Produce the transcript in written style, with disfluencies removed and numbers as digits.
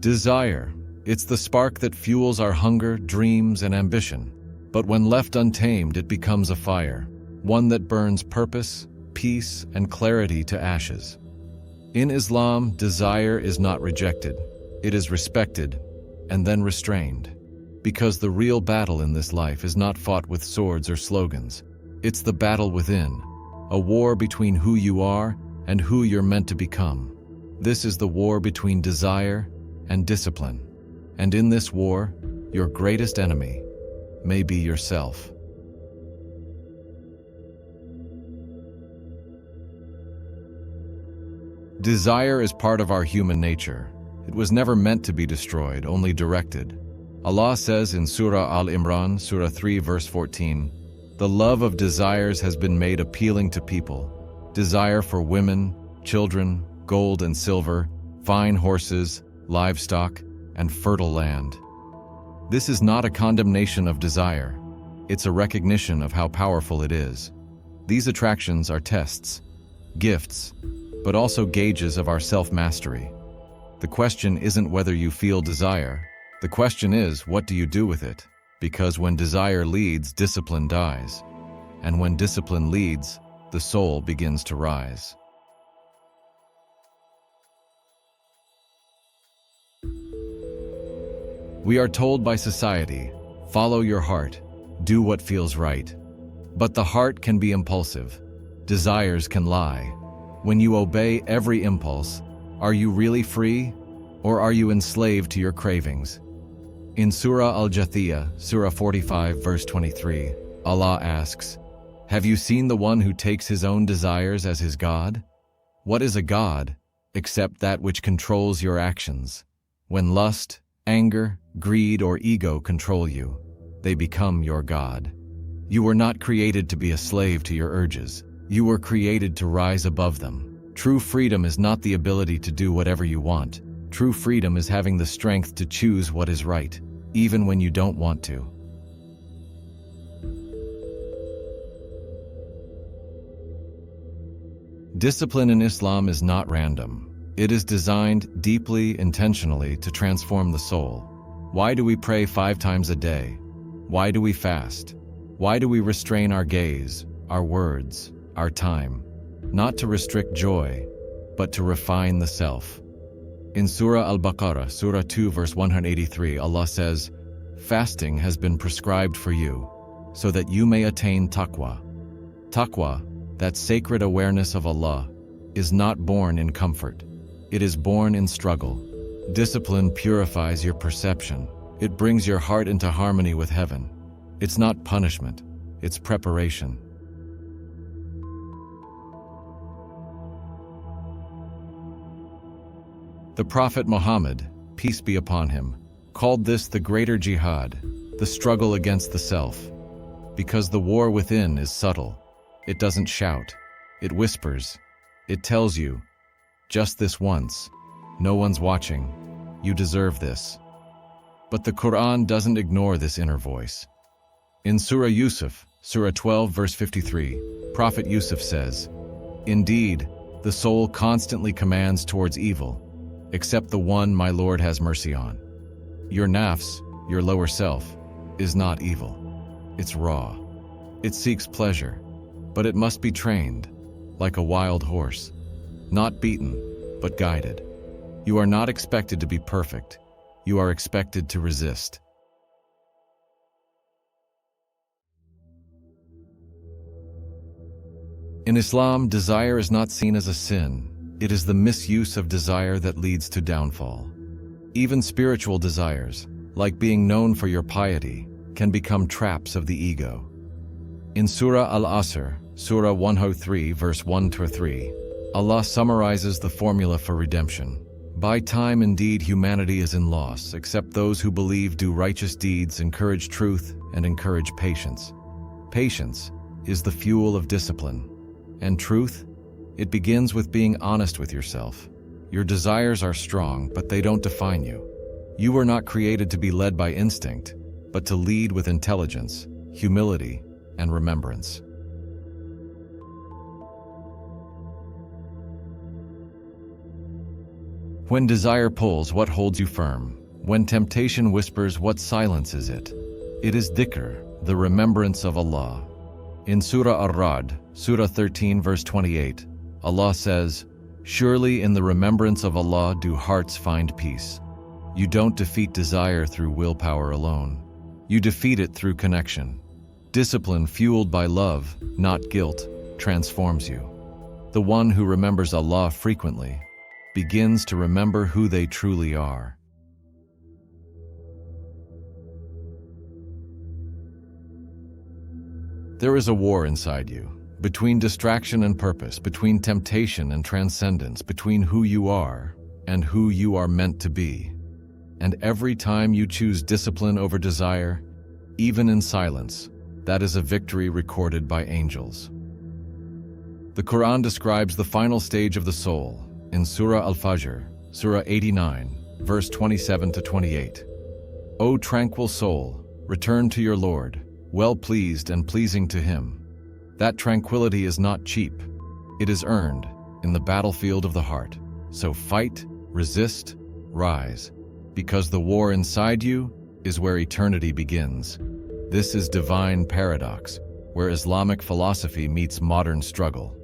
Desire. It's the spark that fuels our hunger, dreams, and ambition. But when left untamed, it becomes a fire, one that burns purpose, peace, and clarity to ashes. In Islam, desire is not rejected. It is respected and then restrained. Because the real battle in this life is not fought with swords or slogans. It's the battle within, a war between who you are and who you're meant to become. This is the war between desire and discipline. And in this war, your greatest enemy may be yourself. Desire is part of our human nature. It was never meant to be destroyed, only directed. Allah says in Surah Al-Imran, Surah 3, verse 14, "The love of desires has been made appealing to people. Desire for women, children, gold and silver, fine horses, livestock, and fertile land." This is not a condemnation of desire. It's a recognition of how powerful it is. These attractions are tests, gifts, but also gauges of our self-mastery. The question isn't whether you feel desire. The question is, what do you do with it? Because when desire leads, discipline dies. And when discipline leads, the soul begins to rise. We are told by society, follow your heart, do what feels right. But the heart can be impulsive. Desires can lie. When you obey every impulse, are you really free? Or are you enslaved to your cravings? In Surah Al-Jathiyah, Surah 45, verse 23, Allah asks, "Have you seen the one who takes his own desires as his God? What is a God, except that which controls your actions? When lust, anger, greed, or ego control you, they become your God. You were not created to be a slave to your urges. You were created to rise above them. True freedom is not the ability to do whatever you want. True freedom is having the strength to choose what is right, even when you don't want to." Discipline in Islam is not random. It is designed deeply, intentionally to transform the soul. Why do we pray 5 times a day? Why do we fast? Why do we restrain our gaze, our words, our time? Not to restrict joy, but to refine the self. In Surah Al-Baqarah, Surah 2, verse 183, Allah says, "Fasting has been prescribed for you, so that you may attain taqwa." Taqwa, that sacred awareness of Allah, is not born in comfort. It is born in struggle. Discipline purifies your perception. It brings your heart into harmony with heaven. It's not punishment, it's preparation. The Prophet Muhammad, peace be upon him, called this the greater jihad, the struggle against the self. Because the war within is subtle. It doesn't shout. It whispers. It tells you, just this once. No one's watching. You deserve this. But the Quran doesn't ignore this inner voice. In Surah Yusuf, Surah 12, verse 53, Prophet Yusuf says, "Indeed, the soul constantly commands towards evil, except the one my Lord has mercy on." Your nafs, your lower self, is not evil. It's raw. It seeks pleasure, but it must be trained, like a wild horse. Not beaten, but guided. You are not expected to be perfect. You are expected to resist. In Islam, desire is not seen as a sin. It is the misuse of desire that leads to downfall. Even spiritual desires, like being known for your piety, can become traps of the ego. In Surah Al-Asr, Surah 103, verse 1-3, Allah summarizes the formula for redemption. "By time indeed humanity is in loss, except those who believe, do righteous deeds, encourage truth, and encourage patience." Patience is the fuel of discipline. And truth? It begins with being honest with yourself. Your desires are strong, but they don't define you. You were not created to be led by instinct, but to lead with intelligence, humility, and remembrance. When desire pulls, what holds you firm? When temptation whispers, what silences it? It is dhikr, the remembrance of Allah. In Surah Ar-Ra'd, Surah 13, verse 28, Allah says, "Surely in the remembrance of Allah do hearts find peace." You don't defeat desire through willpower alone. You defeat it through connection. Discipline fueled by love, not guilt, transforms you. The one who remembers Allah frequently begins to remember who they truly are. There is a war inside you, between distraction and purpose, between temptation and transcendence, between who you are and who you are meant to be. And every time you choose discipline over desire, even in silence, that is a victory recorded by angels. The Quran describes the final stage of the soul in Surah Al-Fajr, Surah 89, verse 27 to 28. O tranquil soul, return to your Lord, well pleased and pleasing to Him. That tranquility is not cheap. It is earned in the battlefield of the heart. So fight, resist, rise, because the war inside you is where eternity begins. This is Divine Paradox, where Islamic philosophy meets modern struggle.